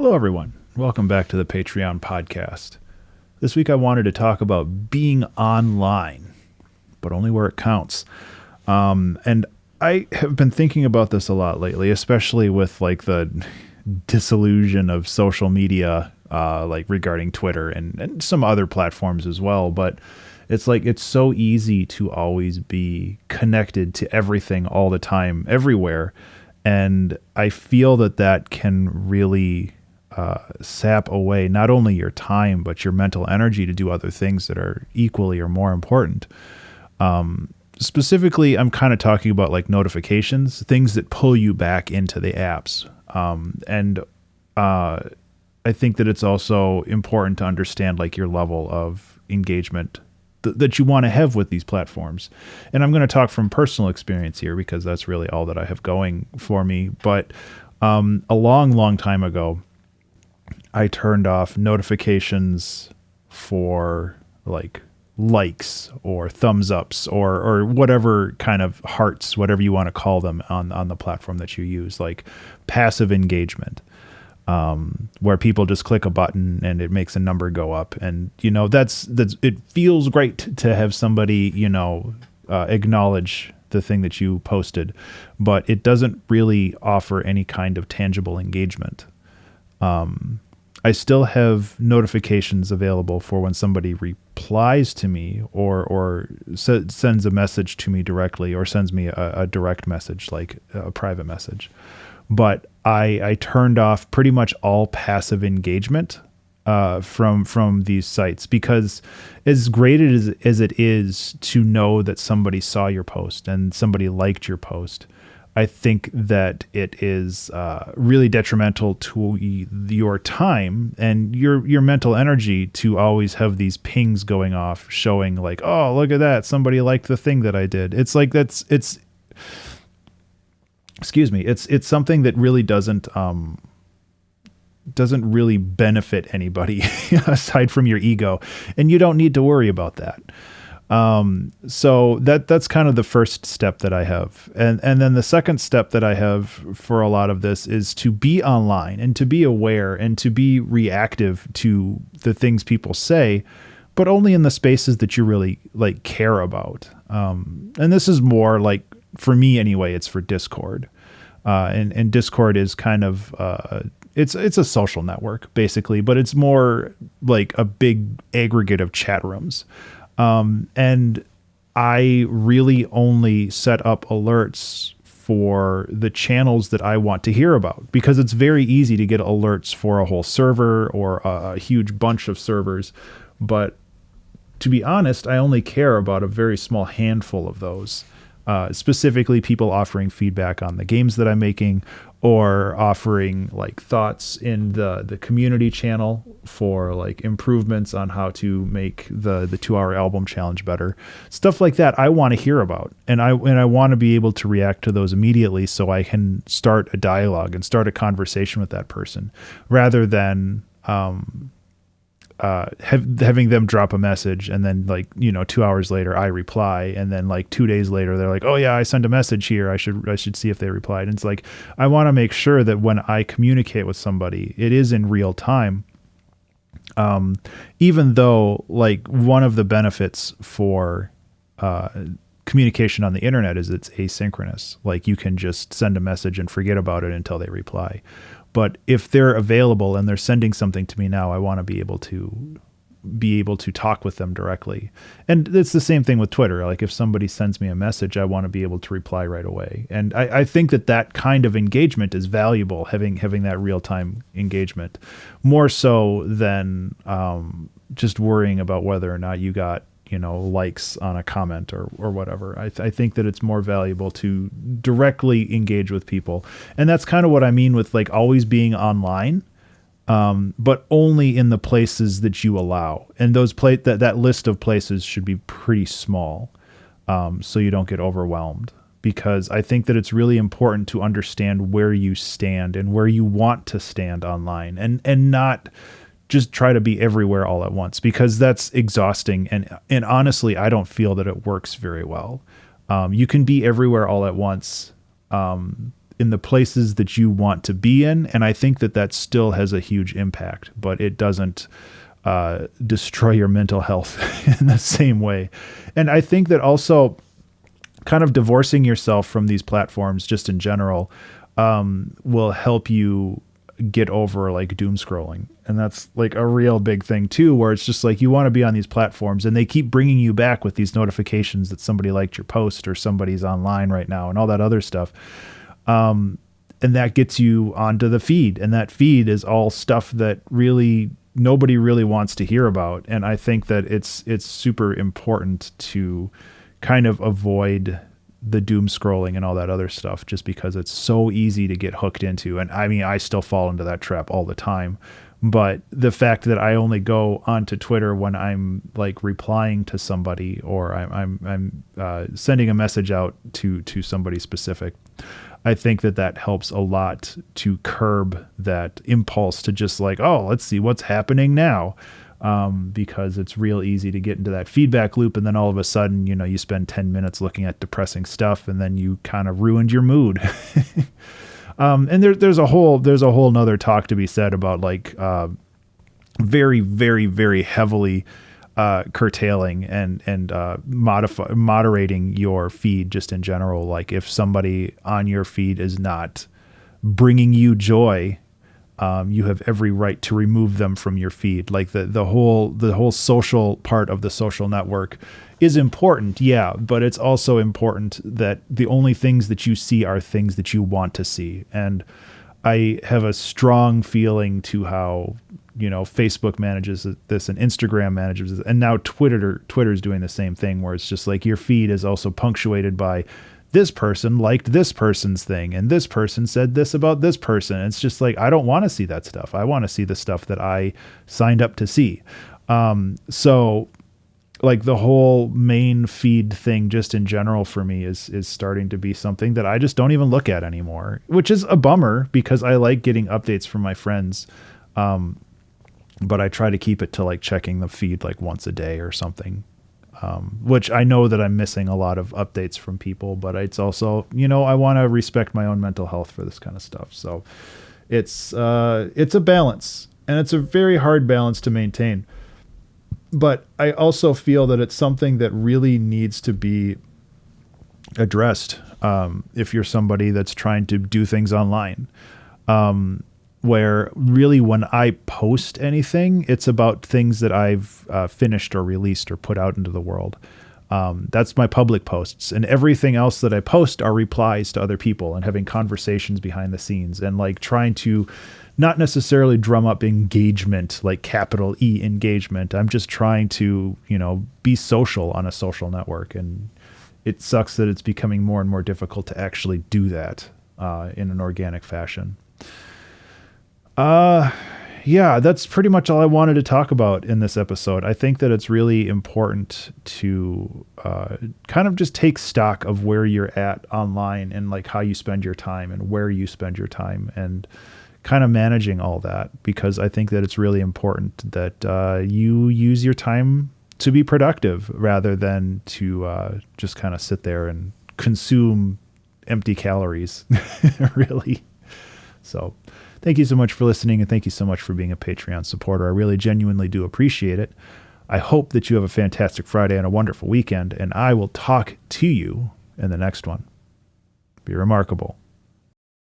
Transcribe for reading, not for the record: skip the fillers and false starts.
Hello, everyone. Welcome back to the Patreon podcast. This week I wanted to talk about being online, but only where it counts. And I have been thinking about this a lot lately, especially with like the disillusion of social media, like regarding Twitter and some other platforms as well. But it's like it's so easy to always be connected to everything all the time, everywhere. And I feel that can really sap away not only your time, but your mental energy to do other things that are equally or more important. Specifically, I'm kind of talking about like notifications, things that pull you back into the apps. I think that it's also important to understand like your level of engagement that you want to have with these platforms. And I'm going to talk from personal experience here because that's really all that I have going for me. But a long time ago, I turned off notifications for like likes or thumbs ups or whatever kind of hearts, whatever you want to call them on the platform that you use, like passive engagement, where people just click a button and it makes a number go up. And, you know, that's it feels great to have somebody, acknowledge the thing that you posted, but it doesn't really offer any kind of tangible engagement. I still have notifications available for when somebody replies to me or sends a message to me directly or sends me a direct message, like a private message. But I turned off pretty much all passive engagement from these sites, because as great as it is to know that somebody saw your post and somebody liked your post, I think that it is really detrimental to your time and your mental energy to always have these pings going off showing like, oh, look at that, somebody liked the thing that I did. It's like it's something that really doesn't really benefit anybody aside from your ego, and you don't need to worry about that. So that's kind of the first step that I have. And then the second step that I have for a lot of this is to be online and to be aware and to be reactive to the things people say, but only in the spaces that you really like care about. And this is more like, for me anyway, it's for Discord. And Discord is kind of, it's a social network basically, but it's more like a big aggregate of chat rooms. And I really only set up alerts for the channels that I want to hear about, because it's very easy to get alerts for a whole server or a huge bunch of servers. But to be honest, I only care about a very small handful of those, specifically people offering feedback on the games that I'm making, or offering like thoughts in the community channel for like improvements on how to make the 2-hour album challenge better. Stuff like that I want to hear about. And I want to be able to react to those immediately so I can start a dialogue and start a conversation with that person, rather than having them drop a message and then 2 hours later I reply, and then 2 days later they're like, oh yeah, I sent a message here, I should see if they replied. And it's like, I want to make sure that when I communicate with somebody, it is in real time. Even though one of the benefits for communication on the internet is it's asynchronous. Like you can just send a message and forget about it until they reply. But if they're available and they're sending something to me now, I want to be able to talk with them directly. And it's the same thing with Twitter. Like if somebody sends me a message, I want to be able to reply right away. And I think that kind of engagement is valuable, having that real-time engagement, more so than just worrying about whether or not you got likes on a comment or whatever. I think that it's more valuable to directly engage with people. And that's kind of what I mean with always being online, but only in the places that you allow. And those that list of places should be pretty small, so you don't get overwhelmed. Because I think that it's really important to understand where you stand and where you want to stand online, and not just try to be everywhere all at once, because that's exhausting. And honestly, I don't feel that it works very well. You can be everywhere all at once, in the places that you want to be in. And I think that still has a huge impact, but it doesn't destroy your mental health in the same way. And I think that also kind of divorcing yourself from these platforms just in general will help you get over like doom scrolling. And that's like a real big thing too, where it's just like you want to be on these platforms and they keep bringing you back with these notifications that somebody liked your post or somebody's online right now and all that other stuff. And that gets you onto the feed, and that feed is all stuff that really nobody really wants to hear about. And I think that it's super important to kind of avoid the doom scrolling and all that other stuff, just because it's so easy to get hooked into. And I mean, I still fall into that trap all the time, but the fact that I only go onto Twitter when I'm like replying to somebody or I'm sending a message out to somebody specific, I think that helps a lot to curb that impulse to just like, oh, let's see what's happening now. Because it's real easy to get into that feedback loop. And then all of a sudden, you know, you spend 10 minutes looking at depressing stuff and then you kind of ruined your mood. And there's a whole nother talk to be said about like, very, very, very heavily, curtailing and moderating your feed just in general. Like if somebody on your feed is not bringing you joy, you have every right to remove them from your feed. Like the whole social part of the social network is important. Yeah. But it's also important that the only things that you see are things that you want to see. And I have a strong feeling to how, you know, Facebook manages this and Instagram manages this, and now Twitter's doing the same thing, where it's just like your feed is also punctuated by this person liked this person's thing and this person said this about this person. It's just like, I don't want to see that stuff. I want to see the stuff that I signed up to see. So like the whole main feed thing just in general for me is starting to be something that I just don't even look at anymore, which is a bummer because I like getting updates from my friends. But I try to keep it to like checking the feed like once a day or something. Which I know that I'm missing a lot of updates from people, but it's also, you know, I want to respect my own mental health for this kind of stuff. So it's a balance, and it's a very hard balance to maintain. But I also feel that it's something that really needs to be addressed. If you're somebody that's trying to do things online, where really when I post anything, it's about things that I've finished or released or put out into the world. That's my public posts, and everything else that I post are replies to other people and having conversations behind the scenes and like trying to not necessarily drum up engagement, like capital E engagement. I'm just trying to, you know, be social on a social network. And it sucks that it's becoming more and more difficult to actually do that in an organic fashion. Yeah, that's pretty much all I wanted to talk about in this episode. I think that it's really important to kind of just take stock of where you're at online and like how you spend your time and where you spend your time and kind of managing all that, because I think that it's really important that you use your time to be productive rather than to just kind of sit there and consume empty calories, really. So thank you so much for listening, and thank you so much for being a Patreon supporter. I really genuinely do appreciate it. I hope that you have a fantastic Friday and a wonderful weekend, and I will talk to you in the next one. Be remarkable.